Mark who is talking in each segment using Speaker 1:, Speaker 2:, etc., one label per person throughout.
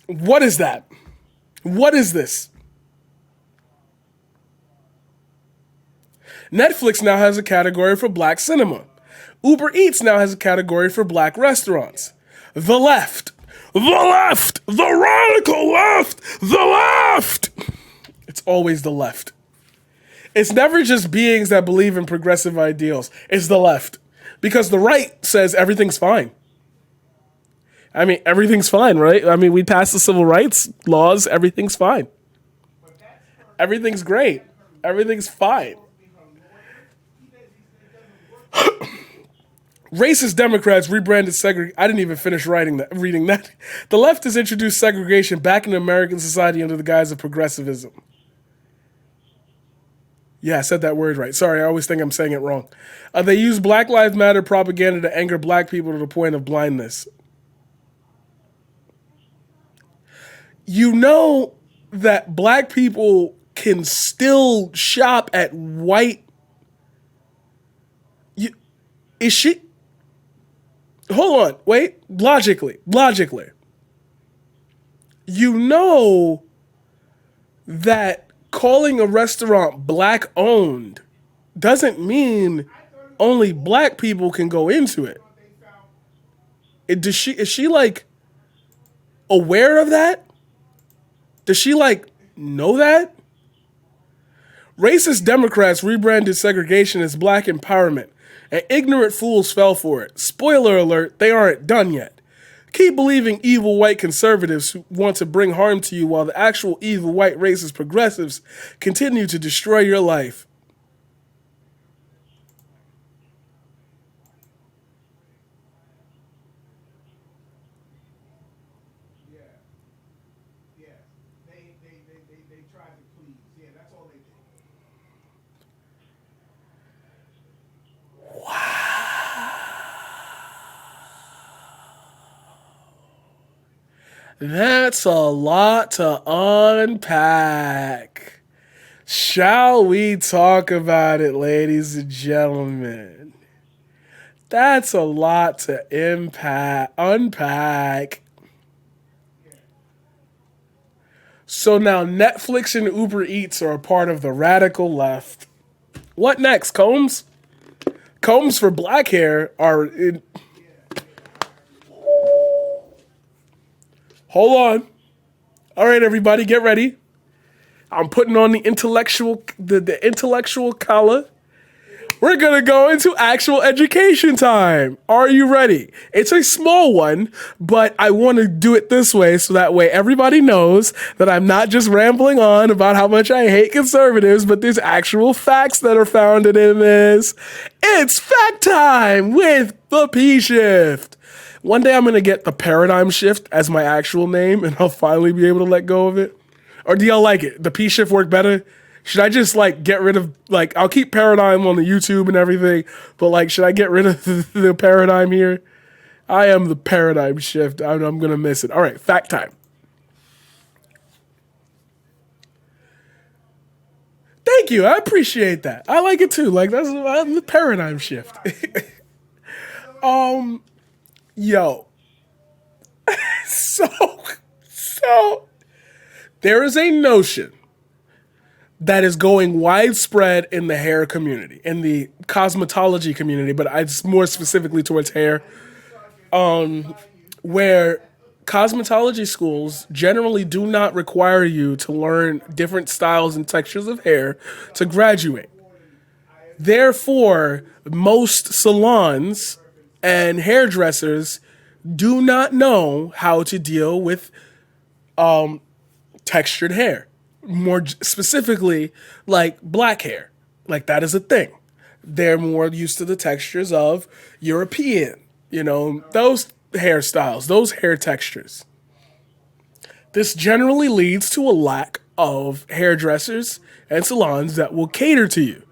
Speaker 1: What is that? What is this? Netflix now has a category for black cinema. Uber Eats now has a category for black restaurants. The left. The left. The radical left. The left. It's always the left. It's never just beings that believe in progressive ideals. It's the left. Because the right says everything's fine. I mean, everything's fine, right? I mean, we passed the civil rights laws. Everything's fine. Everything's great. Everything's fine. Racist Democrats rebranded segregation. I didn't even finish reading that. The left has introduced segregation back into American society under the guise of progressivism. Yeah, I said that word right. Sorry, I always think I'm saying it wrong. They use Black Lives Matter propaganda to anger black people to the point of blindness. You know that black people can still shop at white. Is she? Hold on, wait. Logically. You know that calling a restaurant black owned doesn't mean only black people can go into it. Is she like aware of that? Does she like know that? Racist Democrats rebranded segregation as black empowerment, and ignorant fools fell for it. Spoiler alert, they aren't done yet. Keep believing evil white conservatives who want to bring harm to you while the actual evil white racist progressives continue to destroy your life. That's a lot to unpack. Shall we talk about it, ladies and gentlemen? That's a lot to unpack. So now Netflix and Uber Eats are a part of the radical left. What next, Combs? Combs for black hair are in. Hold on. All right, everybody, get ready. I'm putting on the intellectual collar. We're gonna go into actual education time. Are you ready? It's a small one, but I want to do it this way so that way everybody knows that I'm not just rambling on about how much I hate conservatives, but there's actual facts that are founded in this. It's fact time with the P Shift. One day I'm going to get the paradigm shift as my actual name and I'll finally be able to let go of it. Or do y'all like it? The P shift work better? Should I just like get rid of, like, I'll keep paradigm on the YouTube and everything, but like, should I get rid of the paradigm here? I am the paradigm shift. I'm going to miss it. All right, fact time. Thank you. I appreciate that. I like it too. Like, I'm the paradigm shift. Yo. So there is a notion that is going widespread in the hair community, in the cosmetology community, but it's more specifically towards hair, where cosmetology schools generally do not require you to learn different styles and textures of hair to graduate. Therefore, most salons and hairdressers do not know how to deal with textured hair. More specifically, like black hair. Like that is a thing. They're more used to the textures of European, those hairstyles, those hair textures. This generally leads to a lack of hairdressers and salons that will cater to you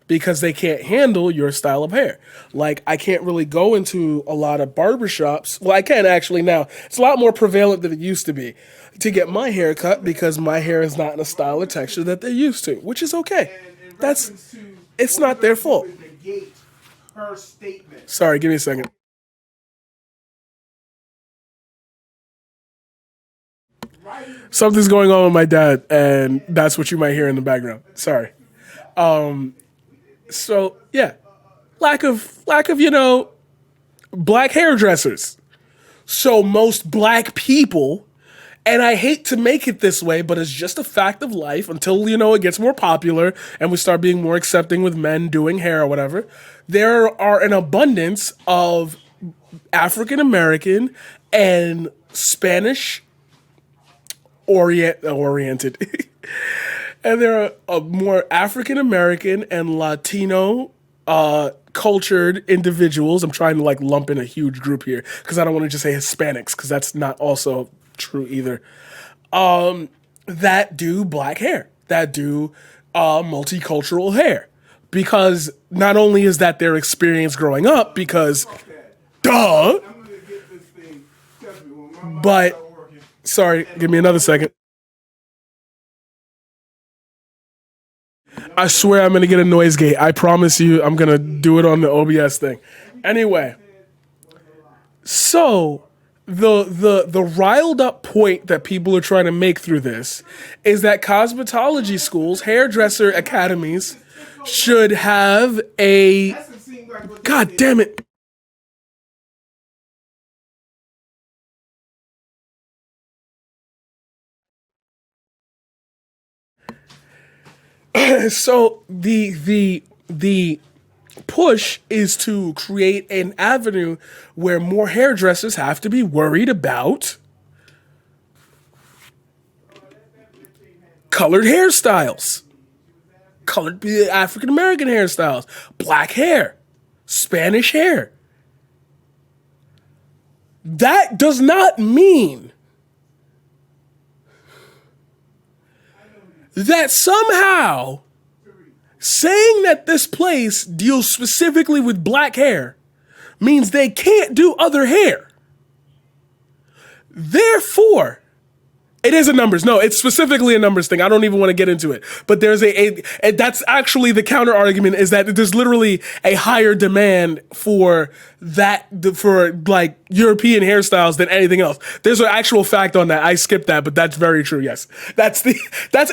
Speaker 1: because they can't handle your style of hair. Like, I can't really go into a lot of barbershops. Well, I can actually now. It's a lot more prevalent than it used to be to get my hair cut because my hair is not in a style or texture that they're used to, which is okay. It's not their fault. Sorry, give me a second. Something's going on with my dad, and that's what you might hear in the background. Sorry. So yeah, lack of black hairdressers. So most black people, and I hate to make it this way, but it's just a fact of life until it gets more popular and we start being more accepting with men doing hair or whatever. There are an abundance of African American and Spanish oriented and there are more African American and Latino cultured individuals. I'm trying to lump in a huge group here because I don't want to just say Hispanics because that's not also true either. That do black hair, that do multicultural hair, because not only is that their experience growing up, because duh, but sorry, give me another second. I swear I'm gonna get a noise gate. I promise you, I'm gonna do it on the OBS thing. Anyway, so the riled up point that people are trying to make through this is that cosmetology schools, hairdresser academies, should have a God damn it. So the push is to create an avenue where more hairdressers have to be worried about colored hairstyles, colored African American hairstyles, black hair, Spanish hair. That does not mean that somehow saying that this place deals specifically with black hair means they can't do other hair. Therefore, it is a numbers. No, it's specifically a numbers thing. I don't even want to get into it. But there's a that's actually the counter argument, is that there's literally a higher demand for European hairstyles than anything else. There's an actual fact on that. I skipped that, but that's very true. Yes, that's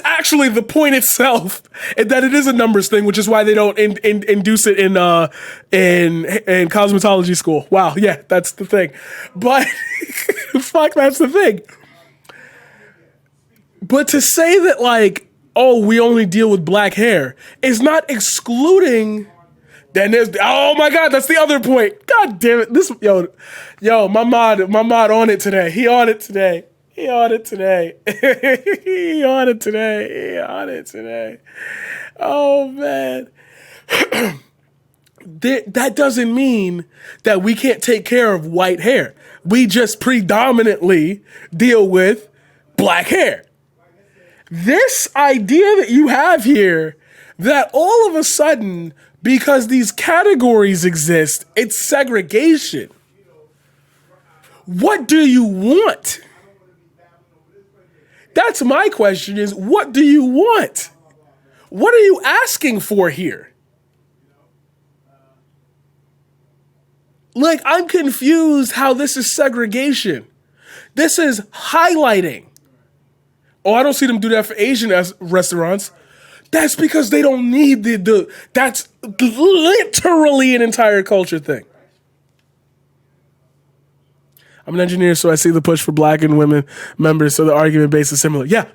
Speaker 1: actually the point itself, and that it is a numbers thing, which is why they don't induce it in cosmetology school. Wow, yeah, that's the thing. But fuck, that's the thing. But to say that oh, we only deal with black hair is not excluding. Then there's oh my god, that's the other point. God damn it, this my mod on it today. He on it today. He on it today. He on it today. He on it today. Oh man. That doesn't mean that we can't take care of white hair. We just predominantly deal with black hair. This idea that you have here, that all of a sudden, because these categories exist, it's segregation. What do you want? That's my question, is what do you want? What are you asking for here? I'm confused how this is segregation. This is highlighting. Oh, I don't see them do that for Asian restaurants. That's because they don't need that's literally an entire culture thing. I'm an engineer, so I see the push for black and women members, so the argument base is similar. Yeah.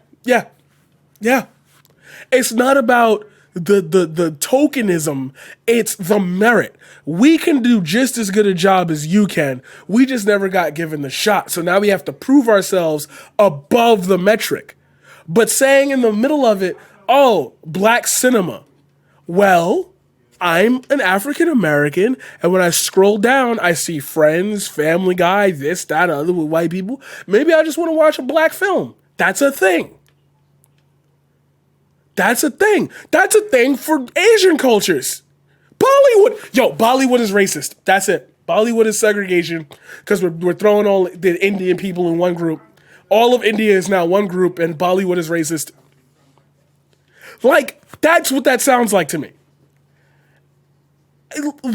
Speaker 1: It's not about the tokenism, it's the merit. We can do just as good a job as you can. We just never got given the shot. So now we have to prove ourselves above the metric. But saying in the middle of it, oh, black cinema. Well, I'm an African American, and when I scroll down, I see Friends, Family Guy, this, that, other with white people. Maybe I just want to watch a black film. That's a thing. That's a thing. That's a thing for Asian cultures. Bollywood is racist. That's it. Bollywood is segregation because we're throwing all the Indian people in one group. All of India is now one group, and Bollywood is racist. That's what that sounds like to me.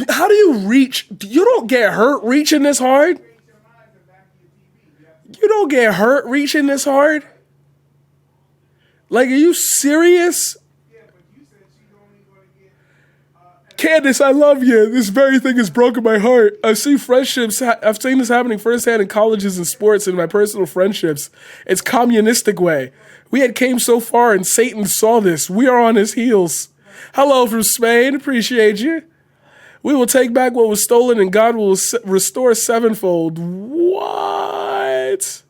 Speaker 1: How do you reach? You don't get hurt reaching this hard. You don't get hurt reaching this hard. Like, are you serious? Candace, I love you. This very thing has broken my heart. I've seen friendships. I've seen this happening firsthand in colleges and sports and my personal friendships. It's communistic way. We had came so far and Satan saw this. We are on his heels. Hello from Spain. Appreciate you. We will take back what was stolen and God will restore sevenfold. What?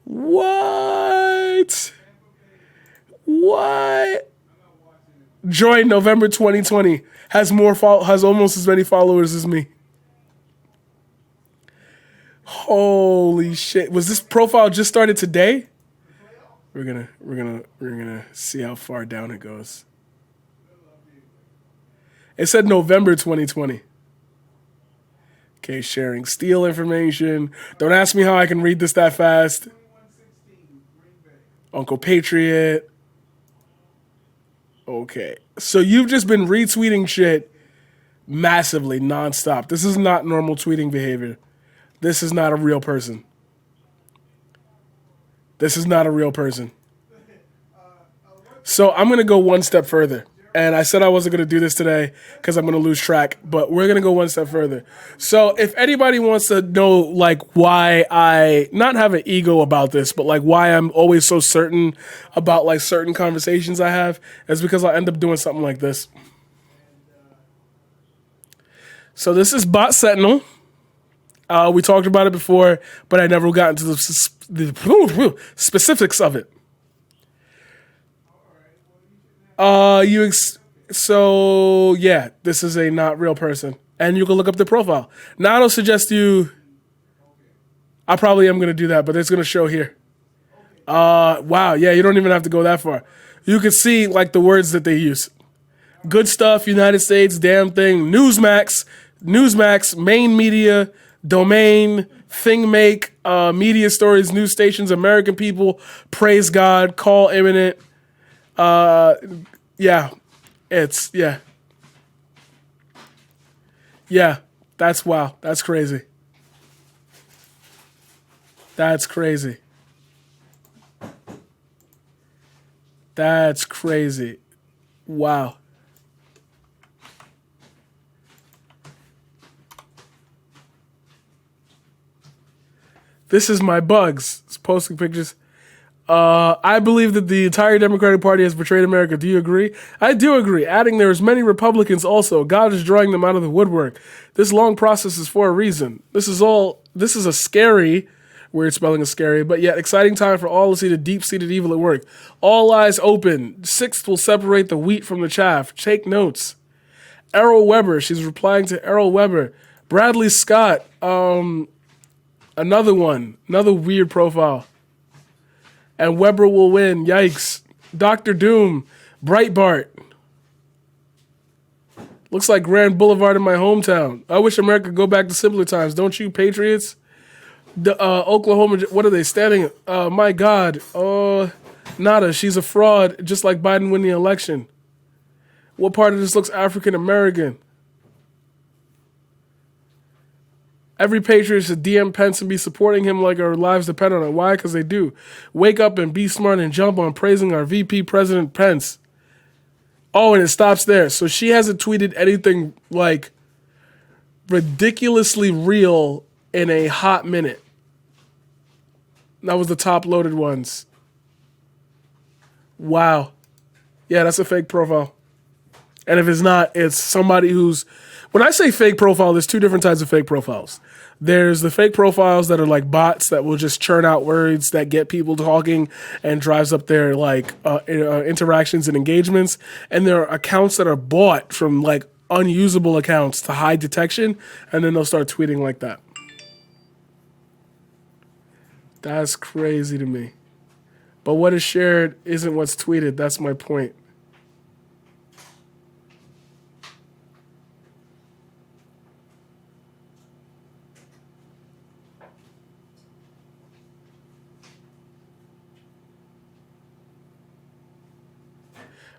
Speaker 1: What? What? Join November 2020. Has almost as many followers as me. Holy shit. Was this profile just started today? We're gonna see how far down it goes. It said November 2020. Okay, sharing steal information. Don't ask me how I can read this that fast. Uncle Patriot. Okay. So you've just been retweeting shit massively, nonstop. This is not normal tweeting behavior. This is not a real person. This is not a real person. So I'm going to go one step further. And I said I wasn't going to do this today because I'm going to lose track, but we're going to go one step further. So if anybody wants to know, like, why I not have an ego about this, but like why I'm always so certain about like certain conversations I have, is because I end up doing something like this. So this is Bot Sentinel. We talked about it before, but I never got into the specifics of it. So yeah, this is a not real person, and you can look up the profile. Now I'll suggest you. I probably am going to do that, but it's going to show here. Wow, yeah, you don't even have to go that far. You can see like the words that they use. Good stuff, United States, damn thing, Newsmax, main media, domain, thing make, media stories, news stations, American people, praise God, call imminent. Yeah, yeah, that's wow. That's crazy. That's crazy. That's crazy. Wow. This is my bugs. It's posting pictures. I believe that the entire Democratic Party has betrayed America. Do you agree? I do agree. Adding there is many Republicans also. God is drawing them out of the woodwork. This long process is for a reason. This is a scary, weird spelling is scary, but yet exciting time for all to see the deep-seated evil at work. All eyes open. Sixth will separate the wheat from the chaff. Take notes. Errol Weber. She's replying to Errol Weber. Bradley Scott. Another one. Another weird profile. And Weber will win. Yikes. Dr. Doom. Breitbart. Looks like Grand Boulevard in my hometown. I wish America could go back to simpler times. Don't you, Patriots? The Oklahoma, what are they standing? My God. Nada. She's a fraud, just like Biden winning the election. What part of this looks African American? Every Patriot should DM Pence and be supporting him like our lives depend on it. Why? Because they do. Wake up and be smart and jump on praising our VP President Pence. Oh, and it stops there. So she hasn't tweeted anything like ridiculously real in a hot minute. That was the top loaded ones. Wow. Yeah, that's a fake profile. And if it's not, it's somebody who's... When I say fake profile, there's two different types of fake profiles. There's the fake profiles that are like bots that will just churn out words that get people talking and drives up their like interactions and engagements. And there are accounts that are bought from like unusable accounts to hide detection, and then they'll start tweeting like that. That's crazy to me. But what is shared isn't what's tweeted. That's my point.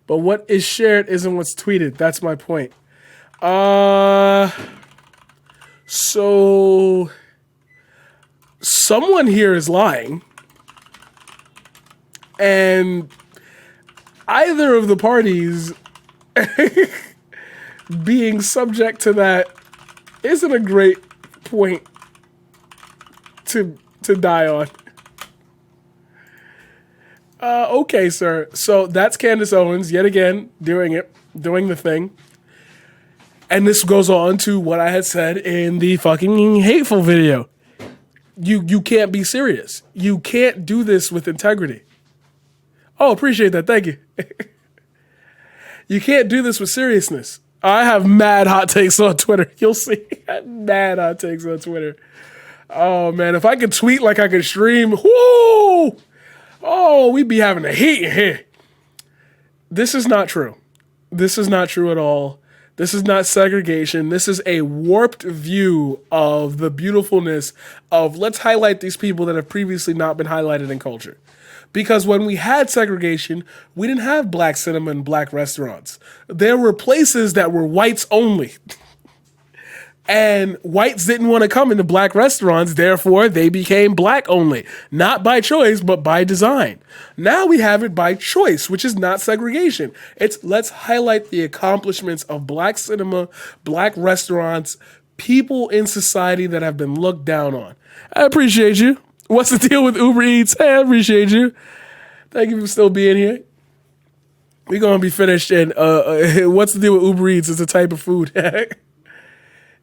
Speaker 1: But what is shared isn't what's tweeted. That's my point. So someone here is lying. And either of the parties being subject to that isn't a great point to die on. Okay, sir. So that's Candace Owens yet again doing the thing. And this goes on to what I had said in the fucking hateful video. You can't be serious. You can't do this with integrity. Oh, appreciate that. Thank you. You can't do this with seriousness. I have mad hot takes on Twitter. You'll see. Mad hot takes on Twitter. Oh, man. If I could tweet like I could stream, whoo! Oh, we'd be having a heat in here. This is not true. This is not true at all. This is not segregation. This is a warped view of the beautifulness of let's highlight these people that have previously not been highlighted in culture. Because when we had segregation, we didn't have black cinema and black restaurants. There were places that were whites only. And whites didn't want to come into black restaurants, therefore they became black only. Not by choice, but by design. Now we have it by choice, which is not segregation. It's let's highlight the accomplishments of black cinema, black restaurants, people in society that have been looked down on. I appreciate you. What's the deal with Uber Eats? Hey, I appreciate you. Thank you for still being here. We're going to be finished. And what's the deal with Uber Eats? It's a type of food.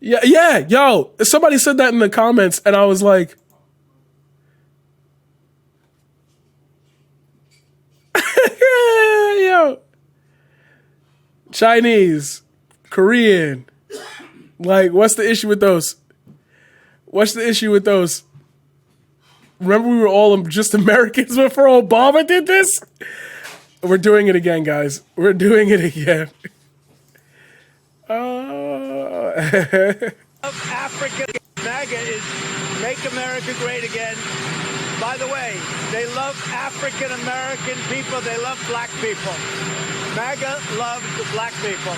Speaker 1: Yeah, yo, somebody said that in the comments, and I was like, yo, Chinese, Korean, like, what's the issue with those? What's the issue with those? Remember we were all just Americans before Obama did this? We're doing it again, guys. We're doing it again.
Speaker 2: Africa, MAGA is Make America Great Again. By the way, they love African American people. They love black people. MAGA loves the black people.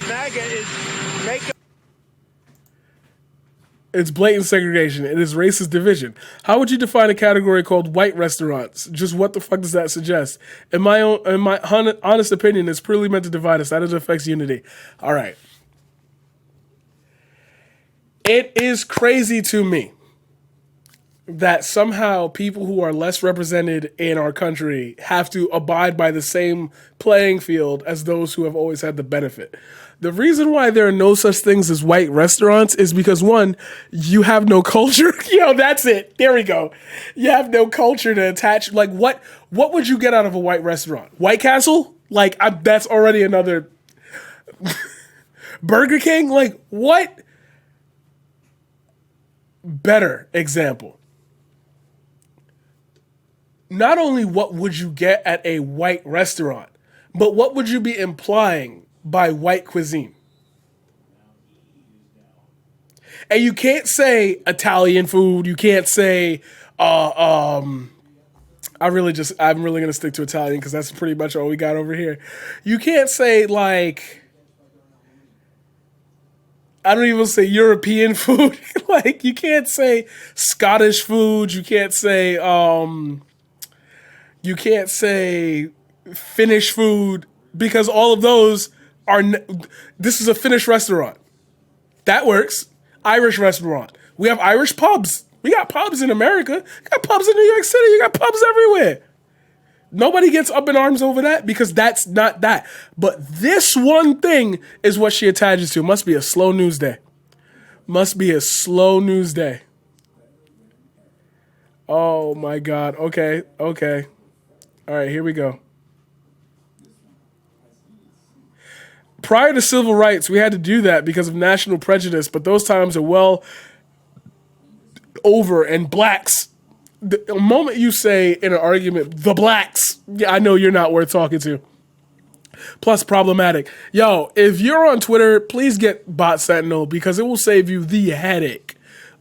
Speaker 2: MAGA is Make.
Speaker 1: It's blatant segregation. It is racist division. How would you define a category called white restaurants? Just what the fuck does that suggest? In my honest opinion, it's purely meant to divide us. That affects unity. All right. It is crazy to me that somehow people who are less represented in our country have to abide by the same playing field as those who have always had the benefit. The reason why there are no such things as white restaurants is because, one, you have no culture. That's it. There we go. You have no culture to attach. Like, what would you get out of a white restaurant? White Castle? Like, that's already another Burger King? Like, what? Better example. Not only what would you get at a white restaurant, but what would you be implying by white cuisine? And you can't say Italian food. You can't say, I'm really going to stick to Italian because that's pretty much all we got over here. You can't say like, I don't even say European food. Like, you can't say Scottish food. You can't say Finnish food, because all of those are, this is a Finnish restaurant. That works. Irish restaurant. We have Irish pubs. We got pubs in America. We got pubs in New York City. You got pubs everywhere. Nobody gets up in arms over that because that's not that. But this one thing is what she attaches to. Must be a slow news day. Must be a slow news day. Oh my God. Okay. All right, here we go. Prior to civil rights, we had to do that because of national prejudice, but those times are well over, and blacks, the moment you say in an argument, the blacks, yeah, I know you're not worth talking to. Plus problematic. Yo, if you're on Twitter, please get Bot Sentinel because it will save you the headache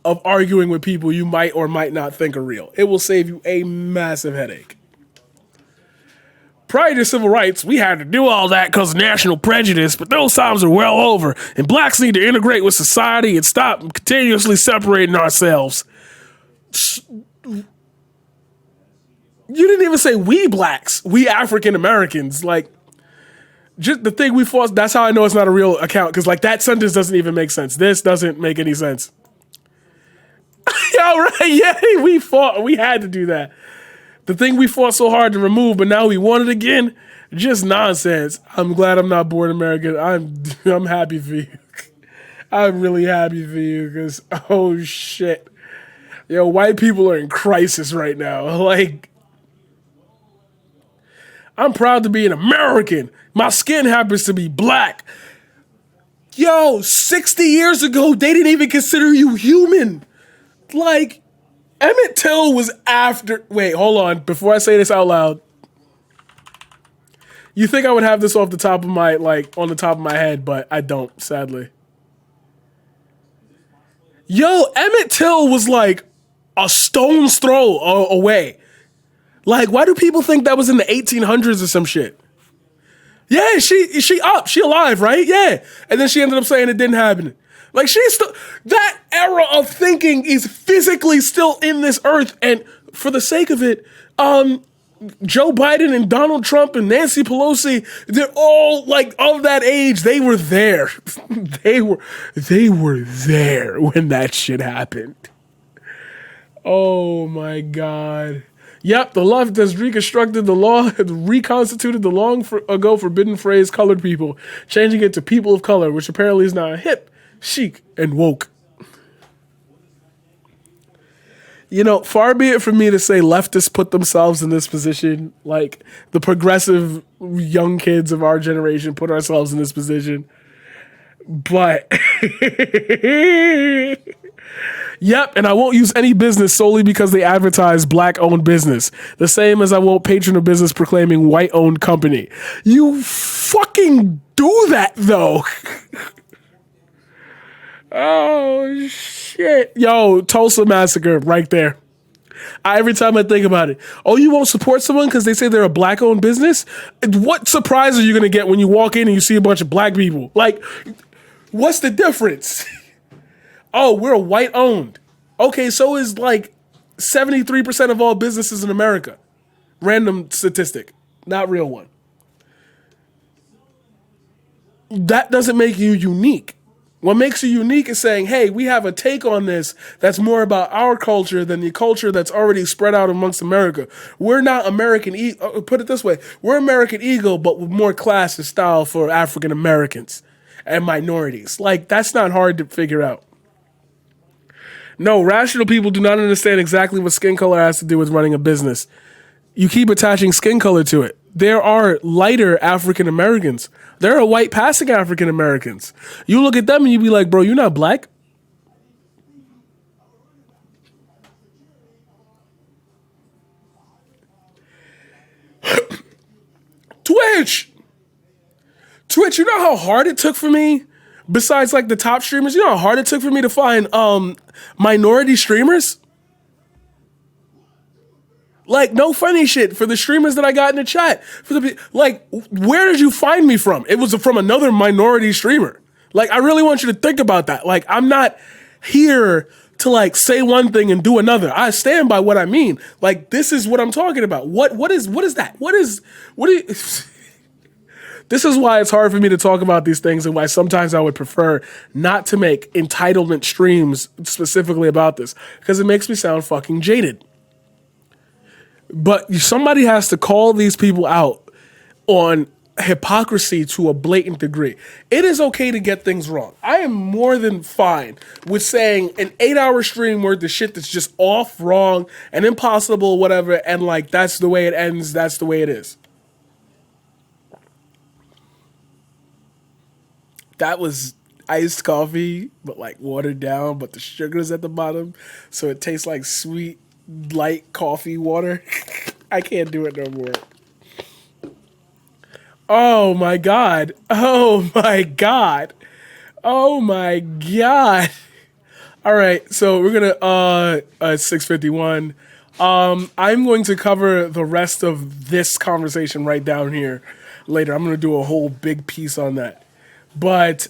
Speaker 1: of arguing with people you might or might not think are real. It will save you a massive headache. Prior to civil rights, we had to do all that because of national prejudice, but those times are well over, and blacks need to integrate with society and stop continuously separating ourselves. You didn't even say we blacks, we African Americans. Like, just the thing we fought. That's how I know it's not a real account, because like that sentence doesn't even make sense. This doesn't make any sense. Yeah, right. Yeah, we fought. We had to do that. The thing we fought so hard to remove, but now we want it again. Just nonsense. I'm glad I'm not born American. I'm happy for you. I'm really happy for you because oh shit, yo, white people are in crisis right now. Like, I'm proud to be an American. My skin happens to be black. Yo, 60 years ago, they didn't even consider you human. Like, Emmett Till was after. Wait, hold on. Before I say this out loud, you think I would have this off the top of my, like, on the top of my head, but I don't, sadly. Yo, Emmett Till was like a stone's throw away. Like, why do people think that was in the 1800s or some shit? Yeah, she alive, right? Yeah. And then she ended up saying it didn't happen. Like, she's still, that era of thinking is physically still in this earth. And for the sake of it, Joe Biden and Donald Trump and Nancy Pelosi, they're all like of that age. They were there. they were there when that shit happened. Oh my God. Yep, the left has reconstructed the law, reconstituted the long ago forbidden phrase colored people, changing it to people of color, which apparently is now hip, chic, and woke. You know, far be it from me to say leftists put themselves in this position. Like, the progressive young kids of our generation put ourselves in this position. But, yep, and I won't use any business solely because they advertise black-owned business. The same as I won't patron a business proclaiming white-owned company. You fucking do that, though. Oh, shit. Yo, Tulsa Massacre right there. Every time I think about it. Oh, you won't support someone because they say they're a black-owned business? What surprise are you going to get when you walk in and you see a bunch of black people? Like, what's the difference? Oh, we're white-owned. Okay, so is like 73% of all businesses in America. Random statistic, not real one. That doesn't make you unique. What makes you unique is saying, hey, we have a take on this that's more about our culture than the culture that's already spread out amongst America. We're not American, put it this way, we're American Eagle, but with more class and style for African Americans and minorities. Like, that's not hard to figure out. No, rational people do not understand exactly what skin color has to do with running a business. You keep attaching skin color to it. There are lighter African Americans. There are white passing African Americans. You look at them and you be like, bro, you're not black. Twitch, you know how hard it took for me, besides like the top streamers, you know how hard it took for me to find minority streamers? Like, no funny shit, for the streamers that I got in the chat. Like, where did you find me from? It was from another minority streamer. Like, I really want you to think about that. Like, I'm not here to like say one thing and do another. I stand by what I mean. Like, this is what I'm talking about. What is that? What do you... This is why it's hard for me to talk about these things, and why sometimes I would prefer not to make entitlement streams specifically about this, because it makes me sound fucking jaded. But somebody has to call these people out on hypocrisy to a blatant degree. It is okay to get things wrong. I am more than fine with saying an 8-hour stream worth of shit that's just off, wrong, and impossible, whatever, and like, that's the way it ends, that's the way it is. That was iced coffee, but like watered down, but the sugar's at the bottom, so it tastes like sweet, light coffee water. I can't do it no more. Oh my God. Oh my God. Oh my God. All right, so we're gonna 6:51. I'm going to cover the rest of this conversation right down here later. I'm gonna do a whole big piece on that. But